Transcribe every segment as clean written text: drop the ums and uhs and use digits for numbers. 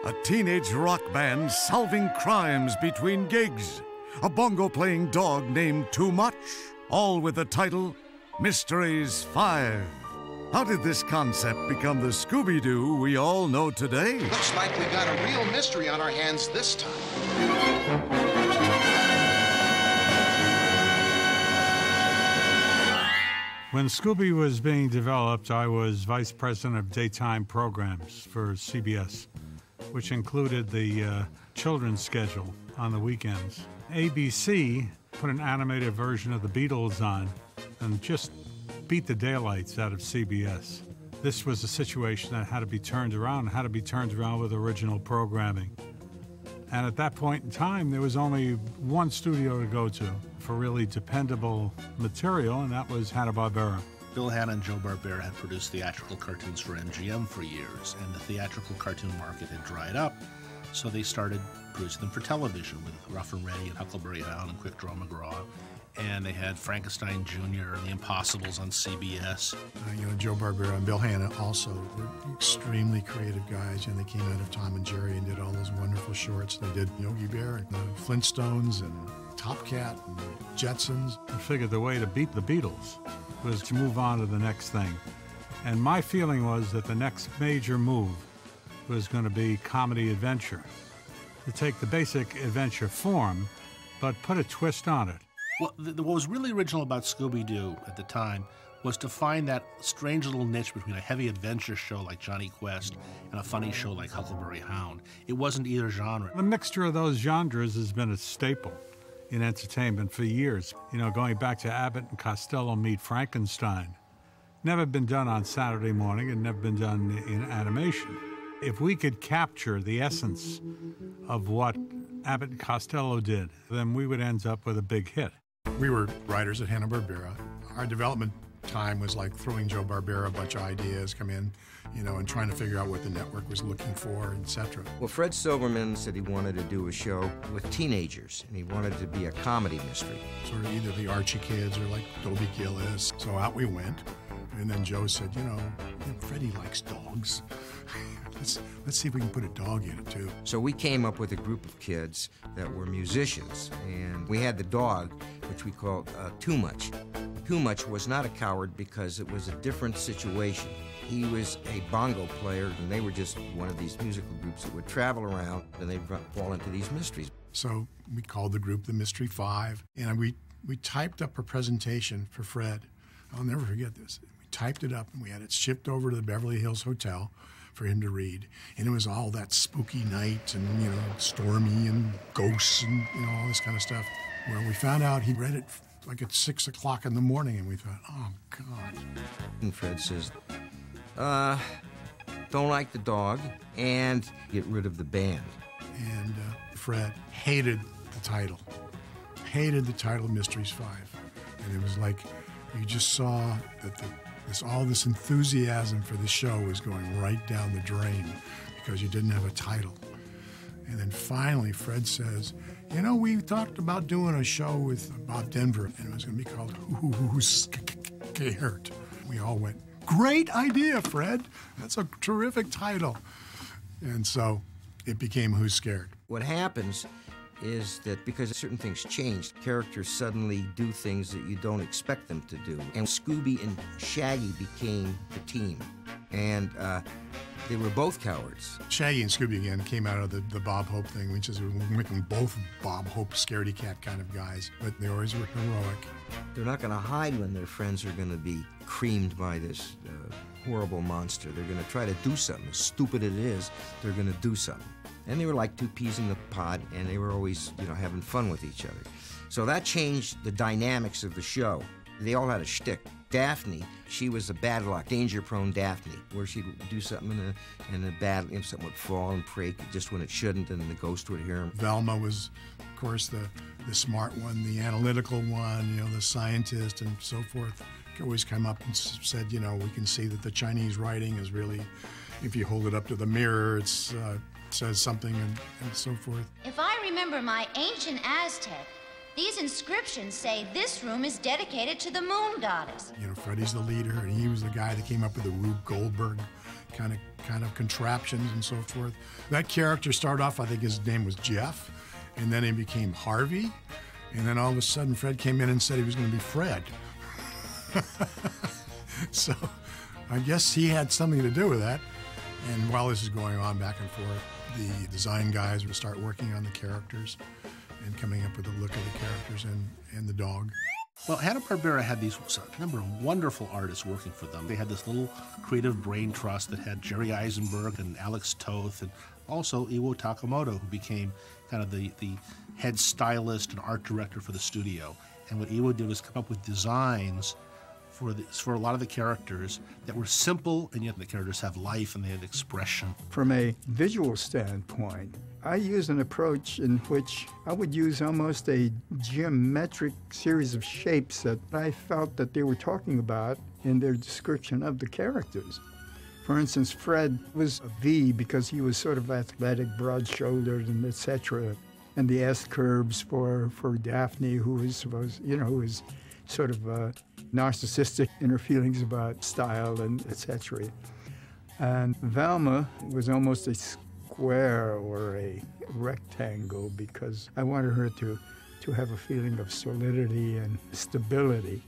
A teenage rock band solving crimes between gigs. A bongo-playing dog named Too Much. All with the title, Mysteries 5. How did this concept become the Scooby-Doo we all know today? Looks like we got a real mystery on our hands this time. When Scooby was being developed, I was vice president of daytime programs for CBS, which included the children's schedule on the weekends. ABC put an animated version of the Beatles on and just beat the daylights out of CBS. This was a situation that had to be turned around with original programming. And at that point in time, there was only one studio to go to for really dependable material, and that was Hanna-Barbera. Bill Hanna and Joe Barbera had produced theatrical cartoons for MGM for years, and the theatrical cartoon market had dried up, so they started producing them for television with Rough and Ready and Huckleberry Hound and Quick Draw McGraw. And they had Frankenstein Jr. and The Impossibles on CBS. Joe Barbera and Bill Hanna also were extremely creative guys. They came out of Tom and Jerry and did all those wonderful shorts. They did Yogi Bear and the Flintstones and Top Cat and Jetsons. I figured the way to beat the Beatles was to move on to the next thing. And my feeling was that the next major move was going to be comedy adventure. To take the basic adventure form, but put a twist on it. Well, what was really original about Scooby-Doo at the time was to find that strange little niche between a heavy adventure show like Johnny Quest and a funny show like Huckleberry Hound. It wasn't either genre. The mixture of those genres has been a staple in entertainment for years. Going back to Abbott and Costello Meet Frankenstein. Never been done on Saturday morning and never been done in animation. If we could capture the essence of what Abbott and Costello did, then we would end up with a big hit. We were writers at Hanna-Barbera. Our development time was like throwing Joe Barbera a bunch of ideas, come in, and trying to figure out what the network was looking for, etc. Well, Fred Silverman said he wanted to do a show with teenagers, and he wanted to be a comedy mystery. Sort of either the Archie kids or like Dobie Gillis. So out we went, and then Joe said, Freddie likes dogs. Let's see if we can put a dog in it, too. So we came up with a group of kids that were musicians, and we had the dog, which we called Too Much. Too Much was not a coward because it was a different situation. He was a bongo player, and they were just one of these musical groups that would travel around, and they'd fall into these mysteries. So we called the group the Mystery Five, and we typed up a presentation for Fred. I'll never forget this. We typed it up, and we had it shipped over to the Beverly Hills Hotel for him to read. And it was all that spooky night and, stormy and ghosts and, all this kind of stuff. Well, we found out he read it like at 6 o'clock in the morning, and we thought, oh, God. And Fred says, don't like the dog and get rid of the band. And Fred hated the title Mysteries 5. And it was like you just saw that all this enthusiasm for the show was going right down the drain because you didn't have a title. And then finally, Fred says, we talked about doing a show with Bob Denver, and it was going to be called Who's Scared? We all went, great idea, Fred. That's a terrific title. And so it became Who's Scared? What happens is that because certain things changed, characters suddenly do things that you don't expect them to do. And Scooby and Shaggy became the team. And they were both cowards. Shaggy and Scooby, again, came out of the Bob Hope thing, which is we're making both Bob Hope scaredy cat kind of guys, but they always were heroic. They're not going to hide when their friends are going to be creamed by this horrible monster. They're going to try to do something. As stupid it is, they're going to do something. And they were like two peas in the pod, and they were always, having fun with each other. So that changed the dynamics of the show. They all had a shtick. Daphne, she was a bad luck, danger-prone Daphne, where she'd do something in a bad, something would fall and break just when it shouldn't, and the ghost would hear him. Velma was, of course, the smart one, the analytical one, the scientist and so forth. He always come up and said, we can see that the Chinese writing is really, if you hold it up to the mirror, it says something and so forth. If I remember my ancient Aztec, these inscriptions say this room is dedicated to the moon goddess. Freddie's the leader, and he was the guy that came up with the Rube Goldberg kind of contraptions and so forth. That character started off, I think his name was Jeff, and then he became Harvey, and then all of a sudden Fred came in and said he was going to be Fred. So I guess he had something to do with that. And while this is going on back and forth, the design guys would start working on the characters and coming up with the look of the characters and the dog. Well, Hanna-Barbera had a number of wonderful artists working for them. They had this little creative brain trust that had Jerry Eisenberg and Alex Toth and also Iwo Takamoto, who became kind of the head stylist and art director for the studio. And what Iwo did was come up with designs for a lot of the characters that were simple, and yet the characters have life and they have expression. From a visual standpoint, I use an approach in which I would use almost a geometric series of shapes that I felt that they were talking about in their description of the characters. For instance, Fred was a V because he was sort of athletic, broad-shouldered, and etc. And the S curves for Daphne, who was who was sort of narcissistic in her feelings about style and etc. And Velma was almost a square or a rectangle because I wanted her to have a feeling of solidity and stability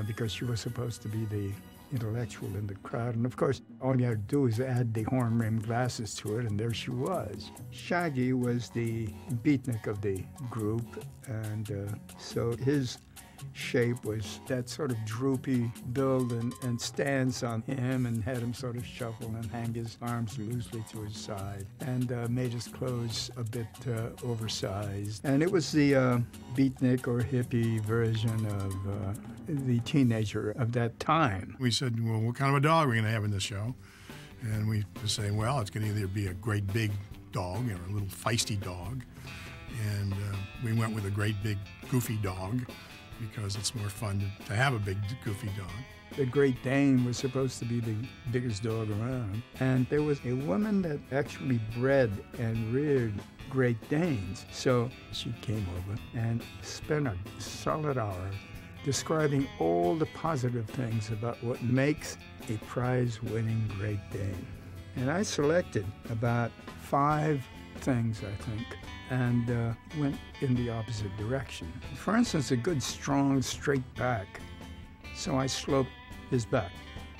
because she was supposed to be the intellectual in the crowd. And of course, all you had to do was add the horn-rimmed glasses to it, and there she was. Shaggy was the beatnik of the group, and so his shape was that sort of droopy build and stance on him and had him sort of shuffle and hang his arms loosely to his side and made his clothes a bit oversized. And it was the beatnik or hippie version of the teenager of that time. We said, well, what kind of a dog are we going to have in this show? And we were saying, well, it's going to either be a great big dog or a little feisty dog. And we went with a great big goofy dog, because it's more fun to have a big, goofy dog. The Great Dane was supposed to be the biggest dog around. And there was a woman that actually bred and reared Great Danes. So she came over and spent a solid hour describing all the positive things about what makes a prize-winning Great Dane. And I selected about 5 things, I think, and went in the opposite direction. For instance, a good, strong, straight back. So I sloped his back.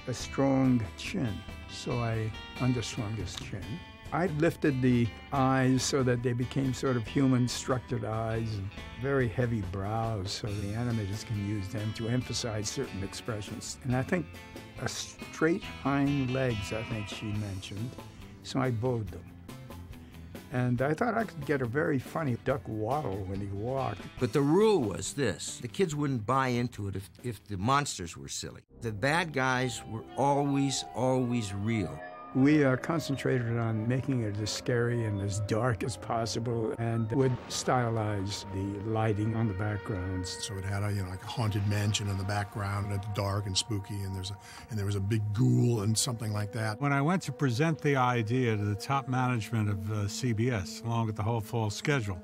A strong chin. So I underslung his chin. I lifted the eyes so that they became sort of human structured eyes and very heavy brows so the animators can use them to emphasize certain expressions. And I think a straight hind legs, I think she mentioned. So I bowed them. And I thought I could get a very funny duck waddle when he walked. But the rule was this: the kids wouldn't buy into it if the monsters were silly. The bad guys were always real. We concentrated on making it as scary and as dark as possible, and would stylize the lighting on the backgrounds. So it had a like a haunted mansion in the background, and it's dark and spooky, and there was a big ghoul and something like that. When I went to present the idea to the top management of CBS, along with the whole fall schedule,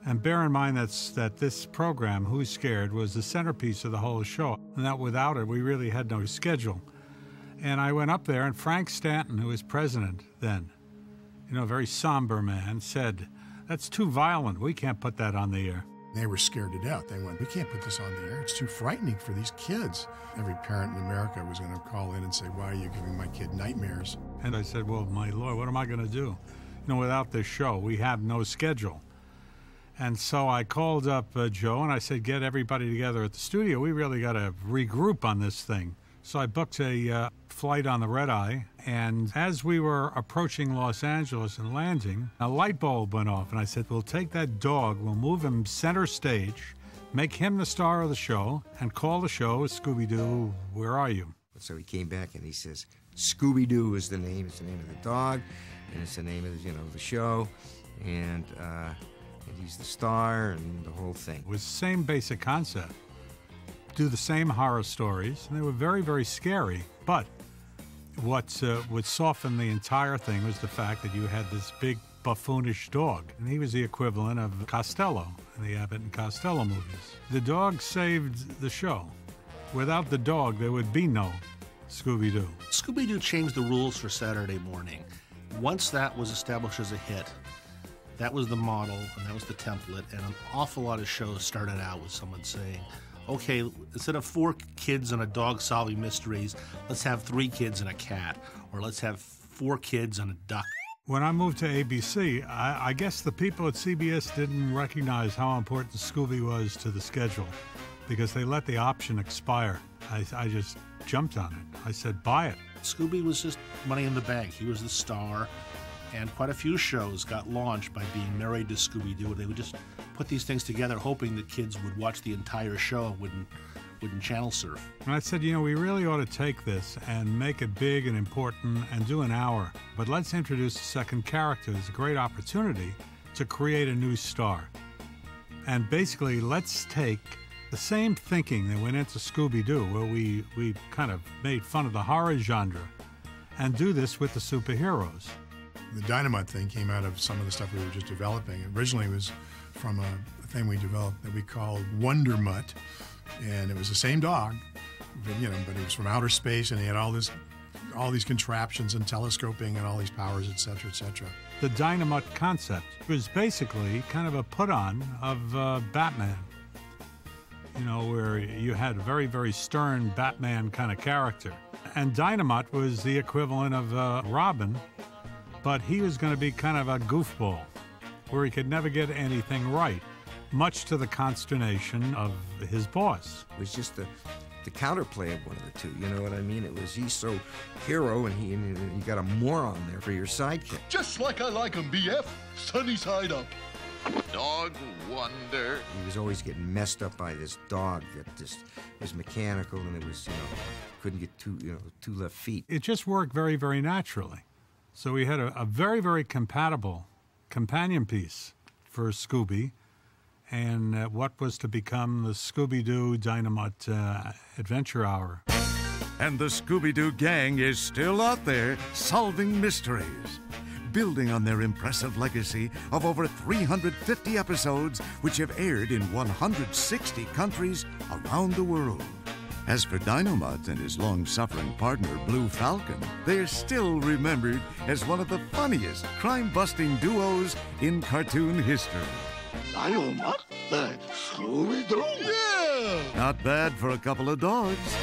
and bear in mind that this program, Who's Scared, was the centerpiece of the whole show, and that without it, we really had no schedule. And I went up there, and Frank Stanton, who was president then, a very somber man, said, "That's too violent. We can't put that on the air." They were scared to death. They went, "We can't put this on the air. It's too frightening for these kids." Every parent in America was going to call in and say, "Why are you giving my kid nightmares?" And I said, "Well, my Lord, what am I going to do? Without this show, we have no schedule." And so I called up Joe, and I said, "Get everybody together at the studio. We really got to regroup on this thing." So I booked a flight on the red eye, and as we were approaching Los Angeles and landing, a light bulb went off, and I said, "We'll take that dog, we'll move him center stage, make him the star of the show, and call the show Scooby-Doo, Where Are You?" So he came back and he says, "Scooby-Doo is the name. It's the name of the dog, and it's the name of the show, and he's the star and the whole thing." It was the same basic concept. Do the same horror stories, and they were very, very scary. But what would soften the entire thing was the fact that you had this big buffoonish dog, and he was the equivalent of Costello in the Abbott and Costello movies. The dog saved the show. Without the dog, there would be no Scooby-Doo. Scooby-Doo changed the rules for Saturday morning. Once that was established as a hit, that was the model and that was the template, and an awful lot of shows started out with someone saying, okay, instead of 4 kids and a dog solving mysteries, let's have 3 kids and a cat, or let's have 4 kids and a duck. When I moved to ABC, I guess the people at CBS didn't recognize how important Scooby was to the schedule because they let the option expire. I just jumped on it. I said, buy it. Scooby was just money in the bank. He was the star, and quite a few shows got launched by being married to Scooby-Doo. They would just put these things together hoping that kids would watch the entire show and wouldn't channel surf. And I said, we really ought to take this and make it big and important and do an hour. But let's introduce a second character. It's a great opportunity to create a new star. And basically, let's take the same thinking that went into Scooby-Doo, where we kind of made fun of the horror genre, and do this with the superheroes. The Dynamite thing came out of some of the stuff we were just developing. Originally, it was from a thing we developed that we called Wonder Mutt, and it was the same dog, but he was from outer space, and he had all these contraptions and telescoping and all these powers, et cetera, et cetera. The Dynamite concept was basically kind of a put-on of Batman. Where you had a very, very stern Batman kind of character. And Dynamite was the equivalent of Robin, but he was going to be kind of a goofball, where he could never get anything right, much to the consternation of his boss. It was just the counterplay of one of the two, you know what I mean? It was he's so hero, and you got a moron there for your sidekick. Just like I like him, BF. Sunny side up. Dog wonder. He was always getting messed up by this dog that just was mechanical, and it was, couldn't get two left feet. It just worked very, very naturally. So we had a very, very compatible companion piece for Scooby, and what was to become the Scooby-Doo Dynamite Adventure Hour. And the Scooby-Doo gang is still out there solving mysteries, building on their impressive legacy of over 350 episodes which have aired in 160 countries around the world. As for Dynamite and his long-suffering partner, Blue Falcon, they're still remembered as one of the funniest crime-busting duos in cartoon history. Dynamite? Like Scooby-Doo? Yeah! Not bad for a couple of dogs.